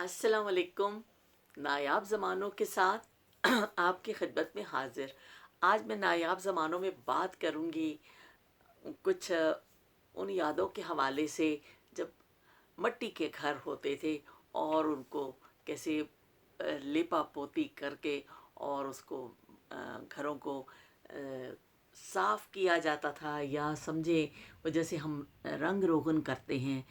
अस्सलाम वालेकुम। नायाब ज़मानों के साथ आपकी खिदमत में हाजिर। आज मैं नायाब ज़मानों में बात करूँगी कुछ उन यादों के हवाले से जब मट्टी के घर होते थे और उनको कैसे लिपा पोती करके और उसको घरों को साफ़ किया जाता था, या समझे वो जैसे हम रंग रोगन करते हैं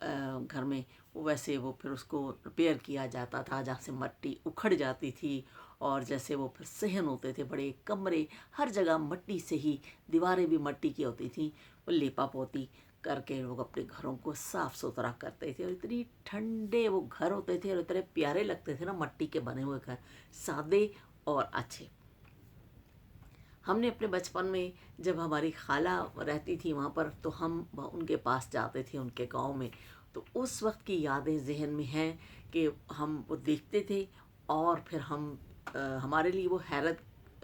घर में, वो वैसे वो फिर उसको रिपेयर किया जाता था, जहाँ से मिट्टी उखड़ जाती थी। और जैसे वो फिर सहन होते थे, बड़े कमरे हर जगह मट्टी से ही, दीवारें भी मट्टी की होती थी, वो लिपा पोती करके लोग अपने घरों को साफ़ सुथरा करते थे। और इतनी ठंडे वो घर होते थे और इतने प्यारे लगते थे ना मट्टी के बने हुए घर, सादे और अच्छे। हमने अपने बचपन में जब हमारी खाला रहती थी वहाँ पर, तो हम उनके पास जाते थे, उनके गांव में। तो उस वक्त की यादें जहन में हैं कि हम वो देखते थे। और फिर हमारे लिए वो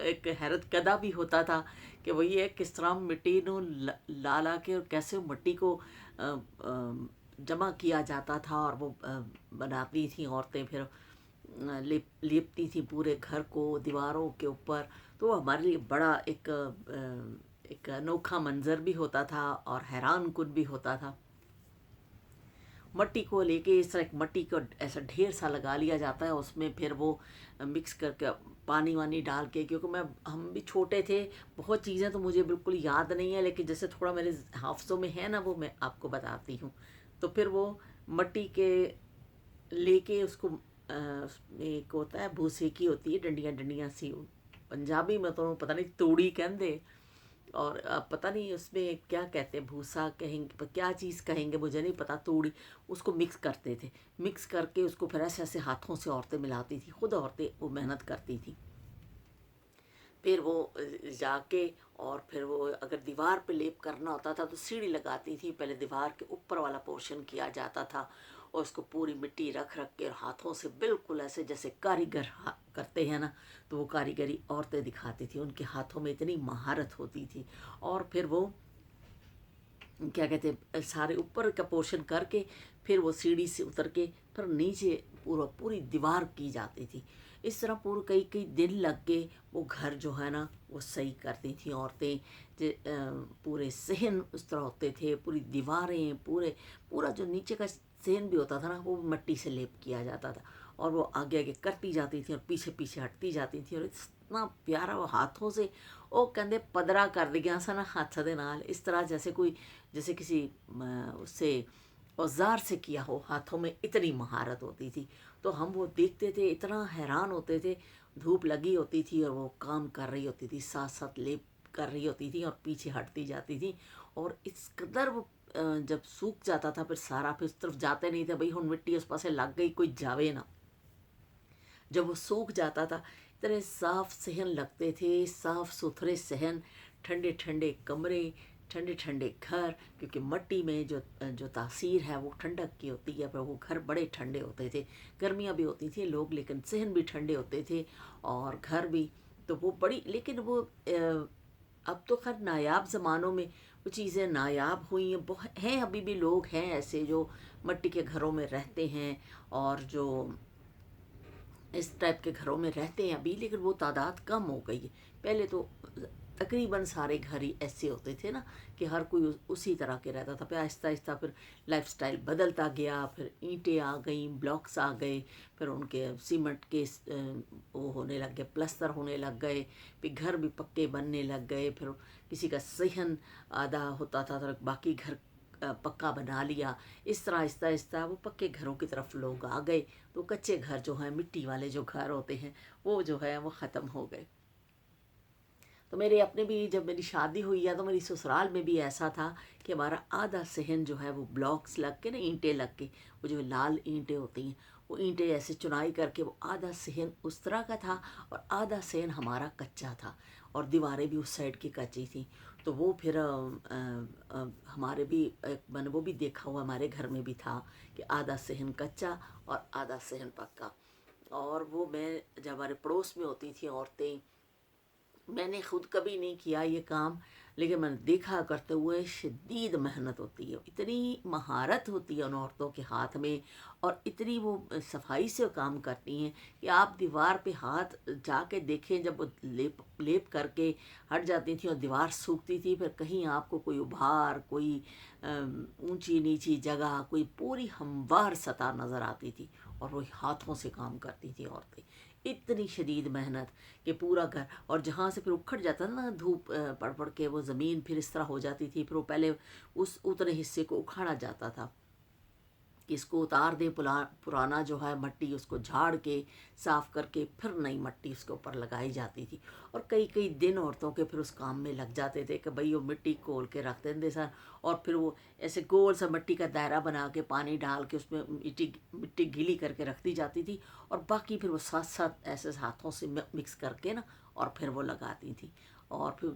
एक हैरत कदा भी होता था कि वही है किस तरह मिट्टी नो ला ला के और कैसे मिट्टी को जमा किया जाता था। और वो बनाती थी औरतें, फिर लेपती थी पूरे घर को दीवारों के ऊपर। तो वो हमारे लिए बड़ा एक अनोखा मंजर भी होता था और हैरान कुन भी होता था। मट्टी को लेके इस तरह मट्टी को ऐसा ढेर सा लगा लिया जाता है, उसमें फिर वो मिक्स करके पानी वानी डाल के, क्योंकि हम भी छोटे थे, बहुत चीज़ें तो मुझे बिल्कुल याद नहीं है, लेकिन जैसे थोड़ा मेरे हाफ्ज़ों में है ना, वो मैं आपको बताती हूँ। तो फिर वो मट्टी के लेके उसको उसमें एक होता है भूसे की होती है डंडियाँ डंडियाँ सी, पंजाबी में तो पता नहीं तूड़ी कहते, और पता नहीं उसमें क्या कहते हैं, भूसा कहेंगे पर क्या चीज़ कहेंगे मुझे नहीं पता, तूड़ी। उसको मिक्स करते थे, मिक्स करके उसको फिर ऐसे ऐसे हाथों से औरतें मिलाती थी, खुद औरतें वो मेहनत करती थी। फिर वो जाके और फिर वो अगर दीवार पे लेप करना होता था तो सीढ़ी लगाती थी, पहले दीवार के ऊपर वाला पोर्शन किया जाता था, और उसको पूरी मिट्टी रख रख के और हाथों से बिल्कुल ऐसे जैसे कारीगर करते हैं ना, तो वो कारीगरी औरतें दिखाती थी, उनके हाथों में इतनी महारत होती थी। और फिर वो क्या कहते हैं, सारे ऊपर का पोर्शन करके फिर वो सीढ़ी से उतर के फिर नीचे पूरी दीवार की जाती थी। इस तरह पूरे कई कई दिन लग के वो घर जो है ना वो सही करती थी औरतें। पूरे सहन उस तरह होते थे, पूरी दीवारें पूरा जो नीचे का सहन भी होता था ना, वो मिट्टी से लेप किया जाता था। और वो आगे आगे करती जाती थी और पीछे पीछे हटती जाती थी, और इतना प्यारा वो हाथों से ਉਹ ਕਹਿੰਦੇ पदरा कर दिया सन हाथ ਦੇ नाल, इस तरह जैसे किसी उससे औजार से किया हो, हाथों में इतनी महारत होती थी। तो हम वो देखते थे, इतना हैरान होते थे। धूप लगी होती थी और वो काम कर रही होती थी, साथ साथ लेप कर रही होती थी और पीछे हटती जाती थी। और इस कदर वो जब सूख जाता था फिर सारा, फिर उस तरफ जाते नहीं थे, भाई हूँ मिट्टी उस पासे लग गई, कोई जावे ना। जब वो सूख जाता था, इतने साफ सहन लगते थे, साफ सुथरे सहन, ठंडे ठंडे कमरे, ठंडे ठंडे घर, क्योंकि मट्टी में जो जो तासीर है वो ठंडक की होती है, पर वो घर बड़े ठंडे होते थे। गर्मियाँ भी होती थी लोग, लेकिन सहन भी ठंडे होते थे और घर भी। तो वो बड़ी, लेकिन वो अब तो खैर नायाब ज़मानों में वो चीज़ें नायाब हुई हैं, बहुत हैं, अभी भी लोग हैं ऐसे जो मट्टी के घरों में रहते हैं और जो इस टाइप के घरों में रहते हैं अभी, लेकिन वो तादाद कम हो गई है। पहले तो तकरीबन सारे घर ही ऐसे होते थे ना कि हर कोई उसी तरह के रहता था। फिर आहिस्ता आहिस्ता फिर लाइफस्टाइल बदलता गया, फिर ईंटें आ गई, ब्लॉक्स आ गए, फिर उनके सीमेंट के वो होने लग गए, प्लस्तर होने लग गए, फिर घर भी पक्के बनने लग गए। फिर किसी का सहन आधा होता था तो बाकी घर पक्का बना लिया। इस तरह आहिस्ता आहिस्ता वो पक्के घरों की तरफ लोग आ गए। तो कच्चे घर जो हैं, मिट्टी वाले जो घर होते हैं, वो जो है वो ख़त्म हो गए। तो मेरे अपने भी जब मेरी शादी हुई है तो मेरी ससुराल में भी ऐसा था कि हमारा आधा सहन जो है वो ब्लॉक्स लग के ना, ईंटें लग के, वो जो लाल ईंटें होती हैं, वो ईंटें ऐसे चुनाई करके वो आधा सहन उस तरह का था और आधा सहन हमारा कच्चा था, और दीवारें भी उस साइड की कच्ची थी। तो वो फिर हमारे भी मैंने वो भी देखा हुआ, हमारे घर में भी था कि आधा सहन कच्चा और आधा सहन पक्का। और वो मैं जब हमारे पड़ोस में होती थी औरतें, میں نے خود کبھی نہیں کیا یہ کام، لیکن میں نے دیکھا کرتے ہوئے، شدید محنت ہوتی ہے، اتنی مہارت ہوتی ہے ان عورتوں کے ہاتھ میں، اور اتنی وہ صفائی سے کام کرتی ہیں کہ آپ دیوار پہ ہاتھ جا کے دیکھیں، جب وہ لیپ لیپ کر کے ہٹ جاتی تھیں اور دیوار سوکھتی تھی، پھر کہیں آپ کو کوئی ابھار، کوئی اونچی نیچی جگہ، کوئی پوری ہموار سطح نظر آتی تھی، اور وہ ہاتھوں سے کام کرتی تھی عورتیں، اتنی شدید محنت کہ پورا گھر، اور جہاں سے پھر اکھڑ جاتا تھا نا دھوپ پڑ پڑ کے وہ زمین، پھر اس طرح ہو جاتی تھی، پھر وہ پہلے اس اتنے حصے کو اکھاڑا جاتا تھا کہ اس کو اتار دیں، پرانا جو ہے مٹی اس کو جھاڑ کے صاف کر کے پھر نئی مٹی اس کے اوپر لگائی جاتی تھی، اور کئی کئی دن عورتوں کے پھر اس کام میں لگ جاتے تھے کہ بھئی وہ مٹی کھول کے رکھ دیں سر، اور پھر وہ ایسے گول سا مٹی کا دائرہ بنا کے پانی ڈال کے اس میں مٹی گیلی کر کے رکھ دی جاتی تھی، اور باقی پھر وہ ساتھ ساتھ ایسے ہاتھوں سے مکس کر کے نا، اور پھر وہ لگاتی تھی، اور پھر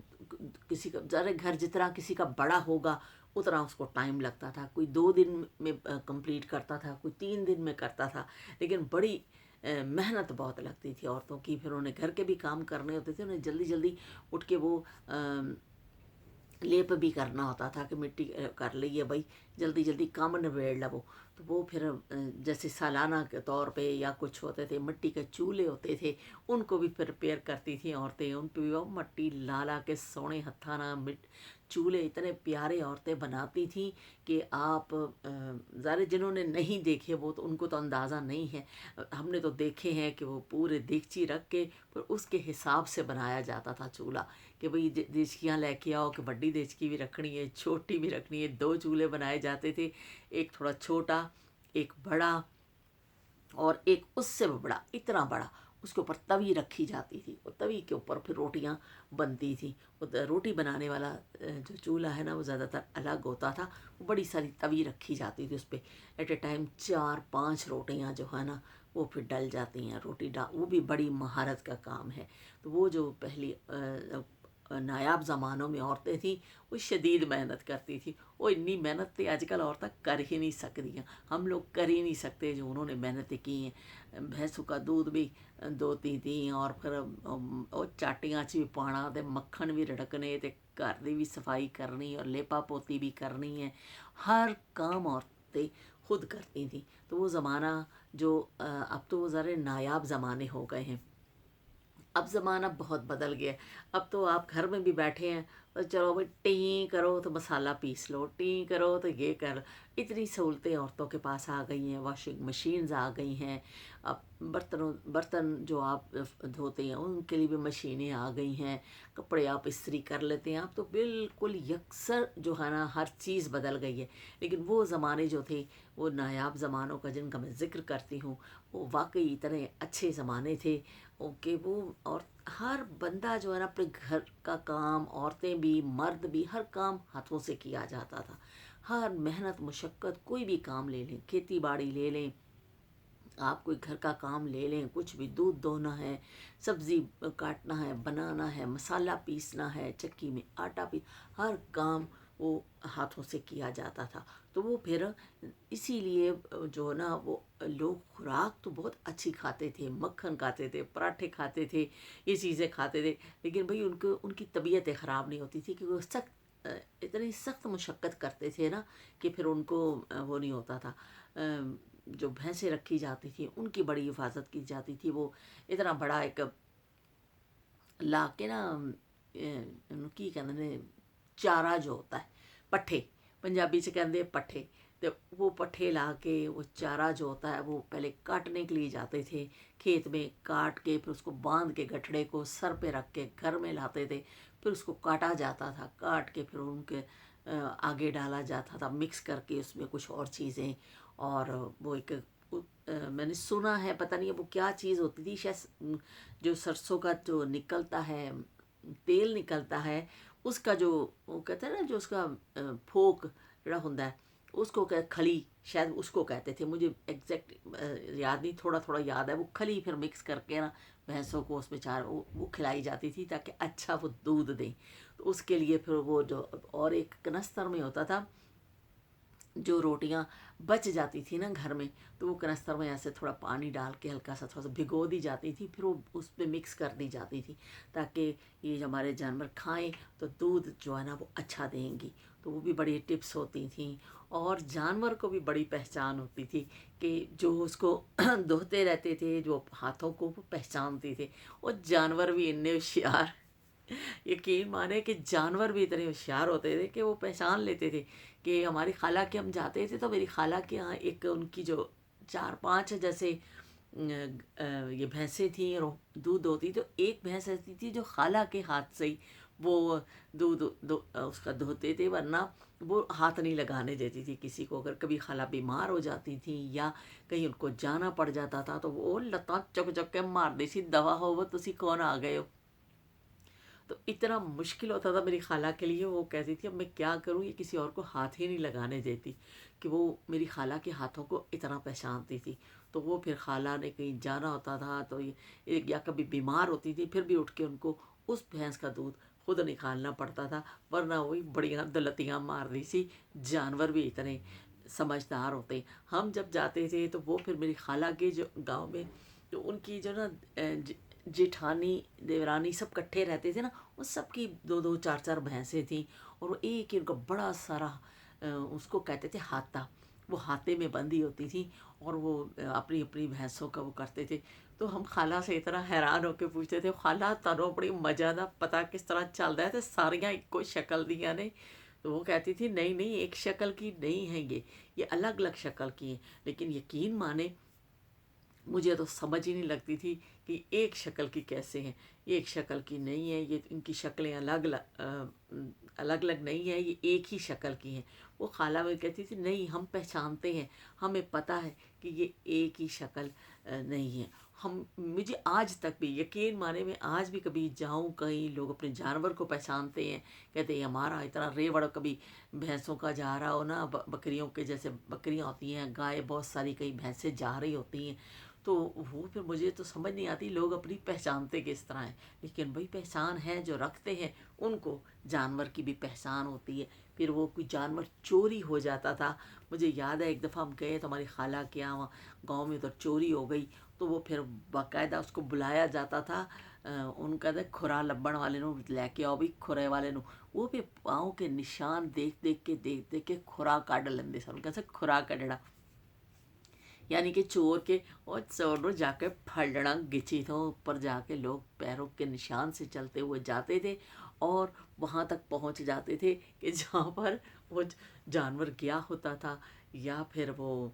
کسی کا ذرا گھر جتنا کسی کا بڑا ہوگا اتنا اس کو ٹائم لگتا تھا، کوئی 2 دن میں کمپلیٹ کرتا تھا، کوئی 3 دن میں کرتا تھا، لیکن بڑی محنت بہت لگتی تھی عورتوں کی، پھر انہیں گھر کے بھی کام کرنے ہوتے تھے، انہیں جلدی جلدی اٹھ کے وہ لیپ بھی کرنا ہوتا تھا کہ مٹی کر لئیے بھائی، جلدی جلدی کام نبیڑ لو، تو وہ پھر جیسے سالانہ کے طور پہ یا کچھ ہوتے تھے، مٹی کے چولہے ہوتے تھے، ان کو بھی پریپیئر کرتی تھیں عورتیں، ان پہ بھی وہ مٹی لا لا کے سونے ہتھانا چولہے اتنے پیارے عورتیں بناتی تھیں کہ آپ ظاہر جنہوں نے نہیں دیکھے وہ تو ان کو تو اندازہ نہیں ہے، ہم نے تو دیکھے ہیں کہ وہ پورے دیگچی رکھ کے پھر اس کے حساب سے بنایا جاتا تھا چولہا، کہ بھئی دیچکیاں لے کے آؤ کہ بڑی دیچکی بھی رکھنی ہے، چھوٹی بھی رکھنی ہے، 2 چولہے بنائے جاتے تھے، ایک تھوڑا چھوٹا، ایک بڑا، اور ایک اس سے بھی بڑا، اتنا بڑا، اس کے اوپر توی رکھی جاتی تھی، وہ توی کے اوپر پھر روٹیاں بنتی تھیں، وہ روٹی بنانے والا جو چولہا ہے نا وہ زیادہ تر الگ ہوتا تھا، وہ بڑی ساری توی رکھی جاتی تھی اس پہ، ایٹ اے ٹائم 4-5 روٹیاں جو ہے نا وہ پھر ڈل جاتی ہیں، وہ بھی بڑی مہارت کا کام ہے، تو وہ جو پہلی نایاب زمانوں میں عورتیں تھیں وہ شدید محنت کرتی تھی، وہ اتنی محنت تھی آج کل عورتیں کر ہی نہیں سکتی ہیں، ہم لوگ کر ہی نہیں سکتے جو انہوں نے محنتیں کی ہیں، بھینسوں کا دودھ بھی دوتی تھیں، اور پھر وہ چاٹیاں چ بھی پانا تے مکھن بھی رڑکنے تے گھر دی بھی صفائی کرنی اور لیپا پوتی بھی کرنی ہے، ہر کام عورتیں خود کرتی تھیں، تو وہ زمانہ جو اب تو وہ ذرا نایاب زمانے ہو گئے ہیں، اب زمانہ بہت بدل گیا، اب تو آپ گھر میں بھی بیٹھے ہیں تو چلو بھائی ٹیں کرو تو مسالہ پیس لو، ٹیں کرو تو یہ کر لو، اتنی سہولتیں عورتوں کے پاس آ گئی ہیں، واشنگ مشینز آ گئی ہیں، اب برتن جو آپ دھوتے ہیں ان کے لیے بھی مشینیں آ گئی ہیں، کپڑے آپ استری کر لیتے ہیں، آپ تو بالکل یکسر جو ہے نا ہر چیز بدل گئی ہے، لیکن وہ زمانے جو تھے وہ نایاب زمانوں کا جن کا میں ذکر کرتی ہوں، وہ واقعی اتنے اچھے زمانے تھے کہ وہ، اور ہر بندہ جو ہے نا اپنے گھر کا کام، عورتیں بھی مرد بھی، ہر کام ہاتھوں سے کیا جاتا تھا، ہر محنت مشقت کوئی بھی کام لے لیں، کھیتی باڑی لے لیں، آپ کوئی گھر کا کام لے لیں، کچھ بھی، دودھ دونا ہے، سبزی کاٹنا ہے، بنانا ہے، مسالہ پیسنا ہے، چکی میں آٹا ہر کام وہ ہاتھوں سے کیا جاتا تھا، تو وہ پھر اسی لیے جو نا وہ لوگ خوراک تو بہت اچھی کھاتے تھے، مکھن کھاتے تھے، پراٹھے کھاتے تھے، یہ چیزیں کھاتے تھے، لیکن بھئی ان کی طبیعتیں خراب نہیں ہوتی تھی کیونکہ وہ اتنی سخت مشقت کرتے تھے نا کہ پھر ان کو وہ نہیں ہوتا تھا، جو بھینسیں رکھی جاتی تھیں ان کی بڑی حفاظت کی جاتی تھی، وہ اتنا بڑا ایک لا کے نا کی کہتے چارہ جو ہوتا ہے، پٹھے، پنجابی سے کہتے ہیں پٹھے، تو وہ پٹھے لا کے وہ چارہ جو ہوتا ہے وہ پہلے کاٹنے کے لیے جاتے تھے کھیت میں، کاٹ کے پھر اس کو باندھ کے گٹھڑے کو سر پہ رکھ کے گھر میں لاتے تھے، پھر اس کو کاٹا جاتا تھا، کاٹ کے پھر ان کے آگے ڈالا جاتا تھا مکس کر کے اس میں کچھ اور چیزیں، اور وہ ایک میں نے سنا ہے، پتہ نہیں وہ کیا چیز ہوتی تھی، شاید جو سرسوں کا جو نکلتا ہے تیل نکلتا ہے اس کا جو وہ کہتے ہیں نا، جو اس کا پھوک جڑا ہوتا ہے اس کو کھلی، شاید اس کو کہتے تھے، مجھے ایگزیکٹ یاد نہیں، تھوڑا تھوڑا یاد ہے، وہ کھلی پھر مکس کر کے نا بھینسوں کو اس میں وہ کھلائی جاتی تھی تاکہ اچھا وہ دودھ دیں، تو اس کے لیے پھر وہ جو اور ایک کنستر میں ہوتا تھا जो रोटियां बच जाती थी ना घर में, तो वो कनस्तर में ऐसे थोड़ा पानी डाल के हल्का सा थोड़ा सा भिगो दी जाती थी, फिर वो उस पे मिक्स कर दी जाती थी, ताकि ये जो हमारे जानवर खाएं तो दूध जो है ना वो अच्छा देंगी। तो वो भी बड़ी टिप्स होती थी। और जानवर को भी बड़ी पहचान होती थी कि जो उसको धोते रहते थे, जो हाथों को वो पहचानते थे। और जानवर भी इतने होशियार, यकीन माने कि जानवर भी इतने होशियार होते थे कि वो पहचान लेते थे कि हमारी खाला के हम जाते थे तो मेरी खाला के यहाँ एक उनकी जो 4-5 जैसे ये भैंसें थी और दूध होती, तो एक भैंस ऐसी थी जो खाला के हाथ से ही वो उसका धोते थे, वरना वो हाथ नहीं लगाने देती थी किसी को। अगर कभी खाला बीमार हो जाती थी या कहीं उनको जाना पड़ जाता था तो वो लता चुक चुक के मार दी सी, दवा हो वो तुसी कौन आ गए हो। तो इतना मुश्किल होता था मेरी खाला के लिए। वो कहती थी अब मैं क्या करूँ, ये किसी और को हाथ ही नहीं लगाने देती, कि वो मेरी खाला के हाथों को इतना पहचानती थी। तो वो फिर खाला ने कहीं जाना होता था तो ये या कभी बीमार होती थी, फिर भी उठ के उनको उस भैंस का दूध खुद निकालना पड़ता था, वरना वही बढ़िया दलतियाँ मार दी सी। जानवर भी इतने समझदार होते। हम जब जाते थे तो वो फिर मेरी खाला के जो गांव में, तो उनकी जो ना जेठानी देवरानी सब इकट्ठे रहते थे ना, उन सबकी 2-2 4-4 भैंसें थीं। और वो एक ही उनका बड़ा सारा उसको कहते थे हाथा, वो हाथे में बंधी होती थी। और वो अपनी अपनी भैंसों का वो करते थे। तो हम खाला से इतना हैरान होकर पूछते थे, खाला तारो बड़ी मजा का पता किस तरह चल रहा है, तो सारियाँ इको शक्ल दियाँ ने। तो वो कहती थी नहीं नहीं, एक शक्ल की नहीं है, ये अलग अलग शक्ल की है। लेकिन यकीन माने मुझे तो समझ ही नहीं लगती थी कि एक शक्ल की कैसे हैं। एक शक्ल की नहीं है, ये इनकी शक्लें अलग अलग अलग नहीं है, ये एक ही शक्ल की हैं। वो खाला में कहती थी नहीं, हम पहचानते हैं, हमें पता है कि ये एक ही शक्ल नहीं है। हम मुझे आज तक भी यकीन माने, मैं आज भी कभी जाऊं कहीं, लोग अपने जानवर को पहचानते हैं, कहते हैं हमारा इतना रेवड़, कभी भैंसों का जा रहा हो ना, बकरियों के जैसे बकरियां होती हैं, गाय बहुत सारी, कई भैंसें जा रही होती हैं, तो वो फिर मुझे तो समझ नहीं आती लोग अपनी पहचानते किस तरह हैं। लेकिन वही पहचान है जो रखते हैं, उनको जानवर की भी पहचान होती है। फिर वो कोई जानवर चोरी हो जाता था, मुझे याद है एक दफ़ा हम गए तो हमारी खाला के यहाँ गाँव में उधर चोरी हो गई। तो वो फिर बाकायदा उसको बुलाया जाता था, उनका कहते खुरा लब्बण वाले नू लैके आओ भी, खुरे वाले नू। वो भी पाँव के निशान देख देख के खुरा कढ़ लेंदे सन, कहते खुरा कढ़ना, यानी कि चोर के, और चोर को जाके फड़ना गिची तो ऊपर जाके लोग पैरों के निशान से चलते हुए जाते थे और वहाँ तक पहुँच जाते थे कि जहाँ पर वो जानवर गया होता था, या फिर वो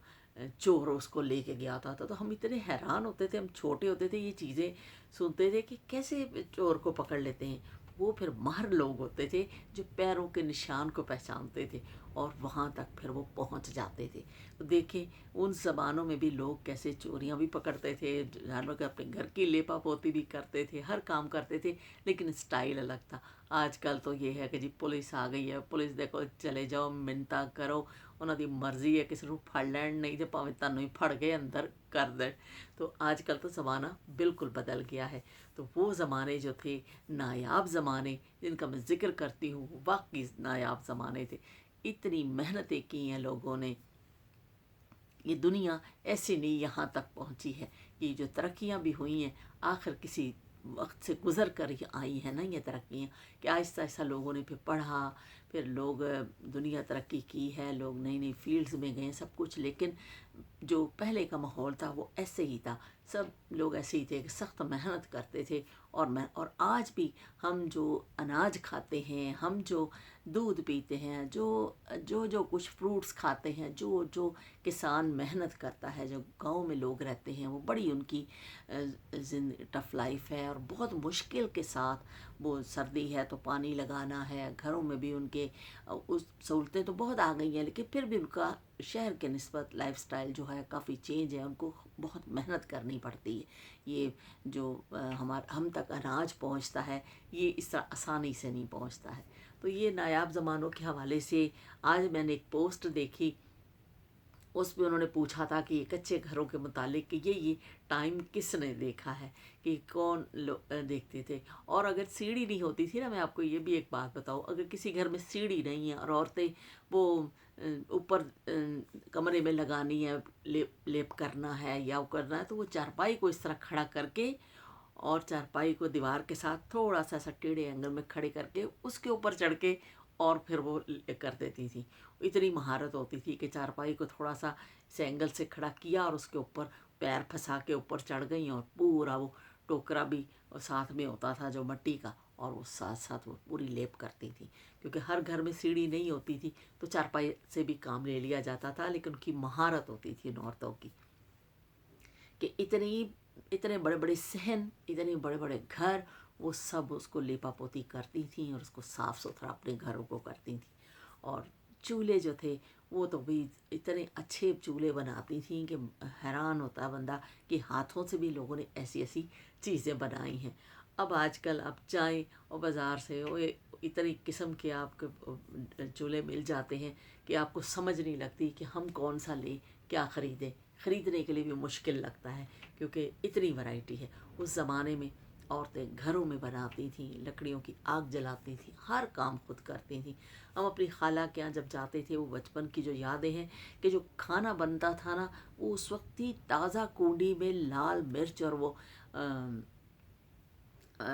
चोर उसको लेके गया होता था। तो हम इतने हैरान होते थे, हम छोटे होते थे, ये चीज़ें सुनते थे कि कैसे चोर को पकड़ लेते हैं। वो फिर माहर लोग होते थे जो पैरों के निशान को पहचानते थे और वहाँ तक फिर वो पहुँच जाते थे। तो देखें उन ज़मानों में भी लोग कैसे चोरियाँ भी पकड़ते थे, जानवर के अपने घर की लेपा पोती भी करते थे, हर काम करते थे, लेकिन स्टाइल अलग था। आजकल तो ये है कि जी पुलिस आ गई है, पुलिस देखो चले जाओ मिन्नतां करो, उन्होंने मर्जी है किसी को फड़ लैन, नहीं तो भावें तुहानूं ही फड़ के अंदर कर दें। तो आजकल तो ज़माना बिल्कुल बदल गया है। तो वो ज़माने जो थे नायाब ज़माने, जिनका मैं ज़िक्र करती हूँ, वाकई नायाब ज़माने थे। इतनी मेहनतें की हैं लोगों ने, ये दुनिया ऐसे नहीं यहाँ तक पहुँची है। ये जो तरक्कियाँ भी हुई हैं, आखिर किसी वक्त से गुज़र कर ही आई हैं ना ये तरक्कियाँ, कि आहिस्ता आहिस्ता लोगों ने फिर पढ़ा, फिर लोग दुनिया तरक्की की है, लोग नई नई फील्ड्स में गए सब कुछ। लेकिन जो पहले का माहौल था वो ऐसे ही था, सब लोग ऐसे ही थे कि सख्त मेहनत करते थे। और आज भी हम जो अनाज खाते हैं, हम जो दूध पीते हैं, जो कुछ फ्रूट्स खाते हैं, जो जो किसान मेहनत करता है, जो गांव में लोग रहते हैं, वो बड़ी उनकी टफ लाइफ है और बहुत मुश्किल के साथ, वो सर्दी है तो पानी लगाना है, घरों में भी उनके उस सहूलतें तो बहुत आ गई हैं, लेकिन फिर भी उनका शहर के निस्बत लाइफस्टाइल जो है काफ़ी चेंज है, उनको बहुत मेहनत करनी पड़ती है। ये जो हम तक अनाज पहुंचता है, ये इस तरह आसानी से नहीं पहुंचता है। तो ये नायाब ज़मानों के हवाले से आज मैंने एक पोस्ट देखी, उस पे उन्होंने पूछा था कि कच्चे घरों के मुतालिक कि ये टाइम किसने देखा है, कि कौन लोग देखते थे। और अगर सीढ़ी नहीं होती थी ना, मैं आपको ये भी एक बात बताऊँ, अगर किसी घर में सीढ़ी नहीं है और औरतें वो ऊपर कमरे में लगानी है, लेप करना है या वो करना है, तो वो चारपाई को इस तरह खड़ा करके और चारपाई को दीवार के साथ थोड़ा सा ऐसा टेढ़े एंगल में खड़े करके उसके ऊपर चढ़ के और फिर वो कर देती थी। इतनी महारत होती थी कि चारपाई को थोड़ा सा इस एंगल से खड़ा किया और उसके ऊपर पैर फंसा के ऊपर चढ़ गई और पूरा वो टोकरा भी और साथ में होता था जो मिट्टी का, और वो साथ साथ वो पूरी लेप करती थी। क्योंकि हर घर में सीढ़ी नहीं होती थी तो चारपाई से भी काम ले लिया जाता था, लेकिन उनकी महारत होती थी इन औरतों की कि इतने बड़े बड़े सहन, इतने बड़े बड़े घर, वो सब उसको लेपा पोती करती थी और उसको साफ़ सुथरा अपने घरों को करती थी। और चूल्हे जो थे वो तो भी इतने अच्छे चूल्हे बनाती थी कि हैरान होता है बंदा कि हाथों से भी लोगों ने ऐसी ऐसी चीज़ें बनाई हैं। अब आजकल आप जाएं और बाज़ार से वो इतनी किस्म के आपके चूल्हे मिल जाते हैं कि आपको समझ नहीं लगती कि हम कौन सा लें, क्या ख़रीदें। ख़रीदने के लिए भी मुश्किल लगता है क्योंकि इतनी वैरायटी है। उस ज़माने में औरतें घरों में बनाती थीं, लकड़ियों की आग जलाती थीं, हर काम खुद करती थीं। हम अपनी खाला के यहाँ जब जाते थे, वो बचपन की जो यादें हैं कि जो खाना बनता था ना, वो उस वक्त ही ताज़ा कूंडी में लाल मिर्च और वो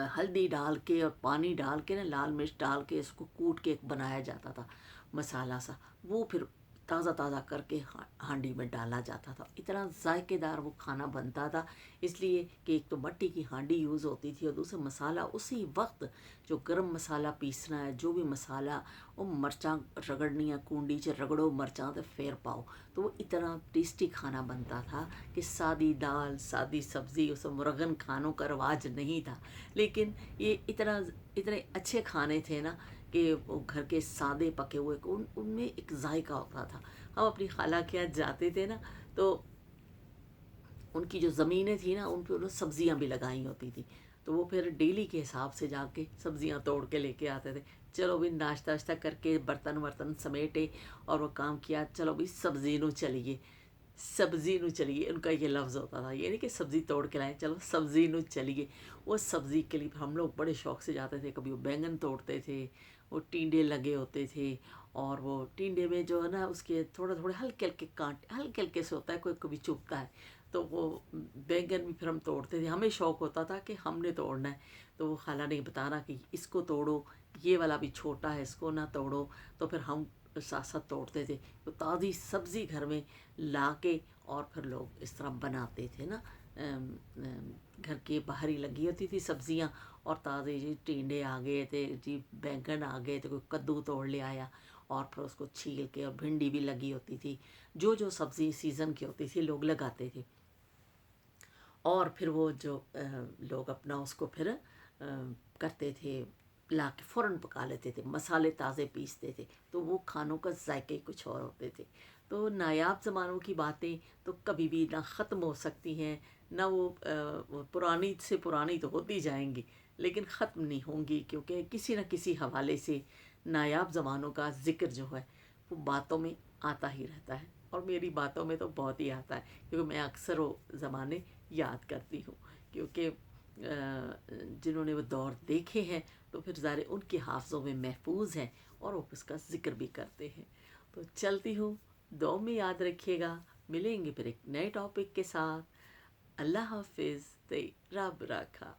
हल्दी डाल के और पानी डाल के ना, लाल मिर्च डाल के इसको कूट के एक बनाया जाता था मसाला सा। वो फिर ताज़ा ताज़ा करके हांडी में डाला जाता था। इतना जायकेदार वो खाना बनता था, इसलिए कि एक तो मिट्टी की हांडी यूज़ होती थी और दूसरा मसाला उसी वक्त जो गरम मसाला पीसना है, जो भी मसाला, वो मरचां रगड़नी कूंडी च रगड़ो मरचां तो फिर पाओ। तो वो इतना टेस्टी खाना बनता था कि सादी दाल, सादी सब्ज़ी, उस मुरगन खानों का रवाज नहीं था। लेकिन ये इतने अच्छे खाने थे ना कि वो घर के सादे पके हुए उनमें एक जायका होता था। हम अपनी खाला के यहाँ जाते थे ना, तो उनकी जो ज़मीनें थी ना, उन पर उन्होंने सब्जियां भी लगाई होती थी। तो वो फिर डेली के हिसाब से जाके सब्जियां तोड़ के लेके आते थे। चलो भी नाश्ता वाश्ता करके बर्तन वर्तन समेटे और वो काम किया, चलो भी सब्जी नू चलिए। उनका ये लफ्ज़ होता था, ये नहीं कि सब्ज़ी तोड़ के लाएं, चलो सब्ज़ी नू चलिए। वो सब्ज़ी के लिए हम लोग बड़े शौक़ से जाते थे। कभी वो बैंगन तोड़ते थे, वो टींडे लगे होते थे, और वो टींडे में जो है ना, उसके थोड़े थोड़े हल्के हल्के कांटे, हल्के हल्के से होता है, कोई कभी चुभता है। तो वो बैंगन भी फिर हम तोड़ते थे। हमें शौक़ होता था कि हमने तोड़ना है। तो वो खाला ने बताना कि इसको तोड़ो, ये वाला भी छोटा है, इसको ना तोड़ो। तो फिर हम साथ साथ तोड़ते थे। तो ताज़ी सब्ज़ी घर में ला के और फिर लोग इस तरह बनाते थे ना। घर के बाहर ही लगी होती थी सब्ज़ियाँ, और ताज़े जी टिंडे आ गए थे जी, बैंगन आ गए थे, कोई कद्दू तोड़ ले आया और फिर उसको छील के, और भिंडी भी लगी होती थी। जो जो सब्ज़ी सीज़न की होती थी लोग लगाते थे। और फिर वो जो लोग अपना उसको फिर करते थे, ला के फ़ौरन पका लेते थे, मसाले ताज़े पीसते थे। तो वो खानों का जायके कुछ और होते थे। तो नायाब ज़मानों की बातें तो कभी भी ना ख़त्म हो सकती हैं, ना वो पुरानी से पुरानी तो होती जाएंगी, लेकिन ख़त्म नहीं होंगी, क्योंकि किसी न किसी हवाले से नायाब ज़मानों का ज़िक्र जो है वो बातों में आता ही रहता है। और मेरी बातों में तो बहुत ही आता है, क्योंकि मैं अक्सर वो ज़माने याद करती हूँ। क्योंकि जिन्होंने वो दौर देखे हैं तो फिर ज़ाहिर उनके हाफ़्ज़ों में महफूज हैं और वो उसका ज़िक्र भी करते हैं। तो चलती हूँ, दुआ में याद रखिएगा। मिलेंगे फिर एक नए टॉपिक के साथ। अल्लाह हाफिज़। रब रखा।